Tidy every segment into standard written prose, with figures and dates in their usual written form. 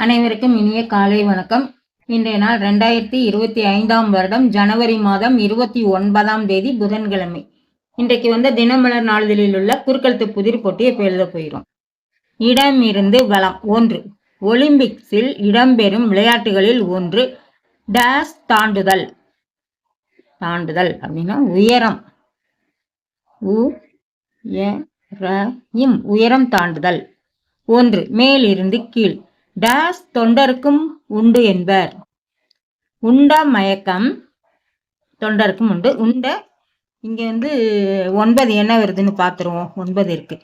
அனைவருக்கும் இனிய காலை வணக்கம். இன்றைய நாள் 2025 வருடம் ஜனவரி மாதம் 29ஆம் தேதி புதன்கிழமை. இன்றைக்கு வந்த தினமலர் நாளிதழில் உள்ள குறுக்கெழுத்து புதிர் போட்டி இப்ப எழுத போயிடும். இடமிருந்து வளம். 1. ஒலிம்பிக்ஸில் இடம்பெறும் விளையாட்டுகளில் ஒன்று டேஸ் தாண்டுதல். தாண்டுதல் அப்படின்னா உயரம். உயரம் தாண்டுதல். 1. மேலிருந்து கீழ். டேஸ் தொண்டருக்கும் உண்டு என்பர். உண்ட மயக்கம் தொண்டருக்கும் உண்டு. உண்ட இங்க 9 என்ன வருதுன்னு பாத்துருவோம். 9 இருக்கு.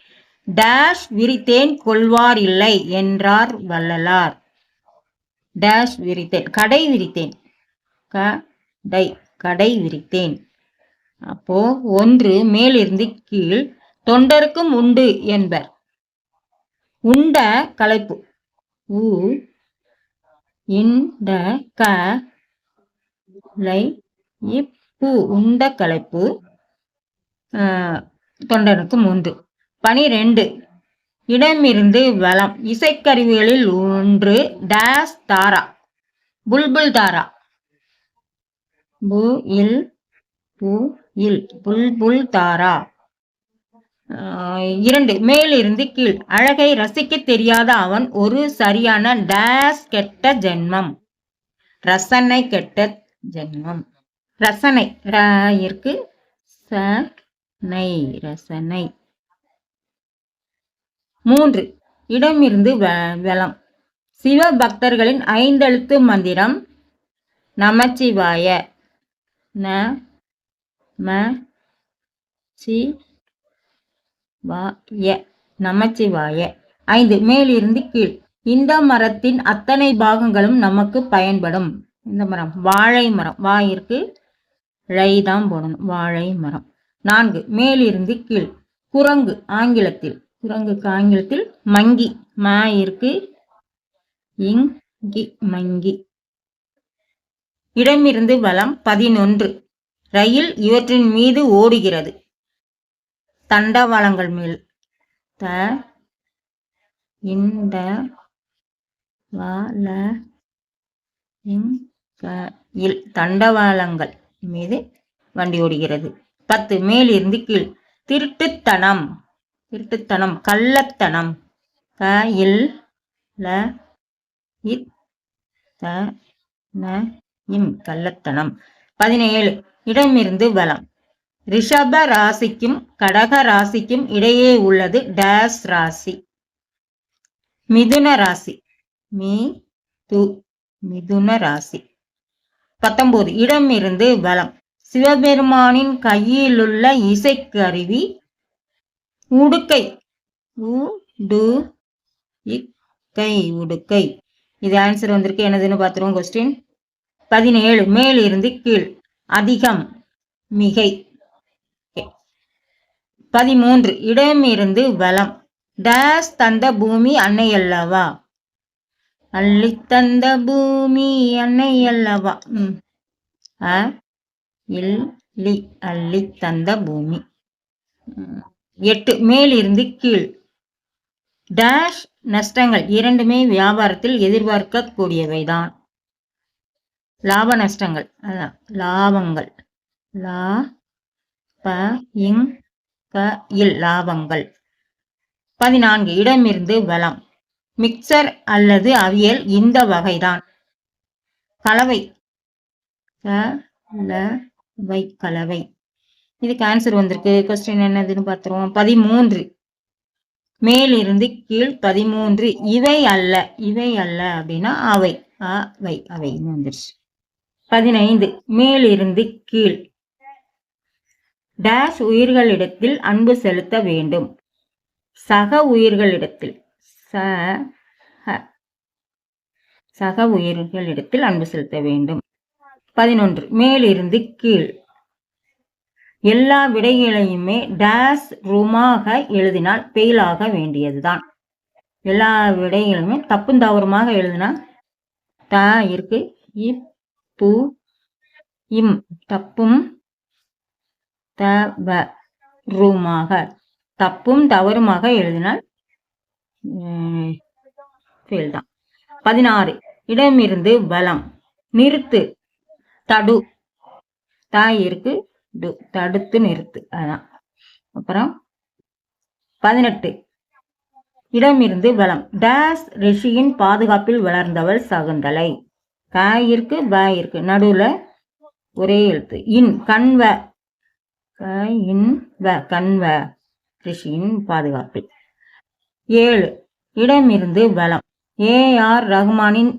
டேஷ் விரித்தேன் கொள்வார் இல்லை என்றார் வள்ளலார். டேஷ் விரித்தேன் கடை விரித்தேன். கடை விரித்தேன். அப்போ 1 மேலிருந்து கீழ் தொண்டருக்கும் உண்டு என்பர். உண்ட களைப்பு. உண்ட களைப்பு தொண்டனுக்கும் உண்டு. 12. இடமிருந்து வளம். இசைக்கருவிகளில் ஒன்று டேஸ் தாரா. புல்புல் தாரா. புல்புல் தாரா. 2. மேலிருந்து கீழ். அழகை ரசிக்க தெரியாத அவன் ஒரு சரியான டேஸ் கெட்ட ஜென்மம். ரசனை கெட்ட ஜென்மம். ரசனை இருக்கு. ரசனை. 3. இடமிருந்து வளம். சிவபக்தர்களின் 5 எழுத்து மந்திரம் நமச்சிவாய. நமச்சிவாய. 5. மேலிருந்து கீழ். இந்த மரத்தின் அத்தனை பாகங்களும் நமக்கு பயன்படும். இந்த மரம் வாழை மரம். வாயிற்கு ழைதான் போடணும். வாழை மரம். 4. மேலிருந்து கீழ். குரங்கு ஆங்கிலத்தில். குரங்குக்கு ஆங்கிலத்தில் மங்கி. இருக்கு இங்கி மங்கி. இடமிருந்து வளம். 11. ரயில் இவற்றின் மீது ஓடுகிறது. தண்டவாளங்கள் மேல். தண்டவாளங்கள் மீது வண்டி ஓடுகிறது. 10. மேலிருந்து கீழ். திருட்டுத்தனம். திருட்டுத்தனம் கள்ளத்தனம். கள்ளத்தனம். 17. இடமிருந்து வளம். ரிஷப ராசிக்கும் கடக ராசிக்கும் இடையே உள்ளது டேஸ் ராசி. மிதுன ராசி. மிதுன ராசி. 19. இடமிருந்து வளம். சிவபெருமானின் கையிலுள்ள இசைக்கருவி உடுக்கை. உடுக்கை. இது ஆன்சர் வந்திருக்கு. என்னதுன்னு பாத்துருவோம். கொஸ்டின் 17. மேலிருந்து கீழ். அதிகம் மிகை. 13. இடமிருந்து வளம். டேஸ் தந்த பூமி அன்னை அல்லவா. அள்ளி தந்த பூமி அன்னை அல்லவா. அள்ளி தந்த பூமி. 8. மேலிருந்து கீழ். டேஷ் நஷ்டங்கள் இரண்டுமே வியாபாரத்தில் எதிர்பார்க்க கூடியவைதான். லாப நஷ்டங்கள். லாபங்கள். லாபங்கள். 14. இடமிருந்து வளம். மிக்சர் அல்லது அவியல் இந்த வகைதான். கலவை. கலவை. இதுக்கு ஆன்சர் வந்திருக்கு. கொஸ்டின் என்னதுன்னு பார்த்துருவோம். 13. மேலிருந்து கீழ். 13. இவை அல்ல. இவை அல்ல அப்படின்னா அவை. அவை வந்துருச்சு. 15. மேலிருந்து கீழ். டேஷ் உயிர்களிடத்தில் அன்பு செலுத்த வேண்டும். சக உயிர்களிடத்தில். சக உயிர்களிடத்தில் அன்பு செலுத்த வேண்டும். 11. மேலிருந்து கீழ். எல்லா விடைகளையுமே டேஷ் ரூமாக எழுதினால் பெயில் ஆக வேண்டியதுதான். எல்லா விடைகளுமே தப்பும் தவறுமாக எழுதினா இருக்கு. தப்பும் ரூமாக. தப்பும் தவறுமாக எழுதினால் ஃபெயில் தான். 16 இடமிருந்து வலம். நிறுத்து தடு, தாய் இருக்கு டு, தடுத்து நிறுத்து. அதான். அப்புறம் 18 இடமிருந்து வலம். டேஸ் ரிஷியின் பாதுகாப்பில் வளர்ந்தவள் சகுந்தலை. காய் இருக்கு பாய் இருக்கு, நடுவுல ஒரே எழுத்து இன். கண்வ, இன் வ, கண்வ ரிஷியின் பாதுகாப்பில். 7 இடமிருந்து வலம். AR ரஹ்மானின்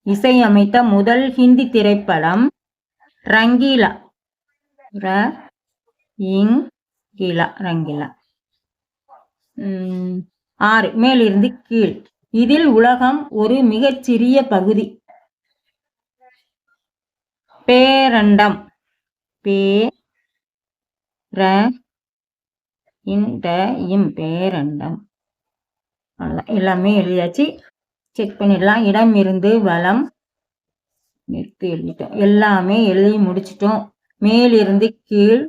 இசையமைத்த முதல் ஹிந்தி திரைப்படம் ரங்கீலா. ரங்கீலா. 6 மேலிருந்து கீழ். இதில் உலகம் ஒரு மிகச்சிறிய பகுதி. பேரண்டம். பேரண்டம். எல்லாமே எழுதியாச்சு. செக் பண்ணிடலாம். இடம் இருந்து வலம் நிறுத்தி எழுதிட்டோம். எல்லாமே எழுதி முடிச்சிட்டோம். மேலிருந்து கீழ்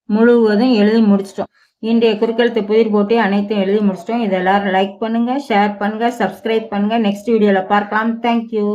முழுவதும் எழுதி முடிச்சிட்டோம். இன்றைய குறுக்கெழுத்து புதிர் போட்டி அனைத்தும் எழுதி முடிச்சிட்டோம். இதெல்லாம் லைக் பண்ணுங்க, ஷேர் பண்ணுங்க, சப்ஸ்கிரைப் பண்ணுங்க. நெக்ஸ்ட் வீடியோல பார்க்கலாம். தேங்க்யூ.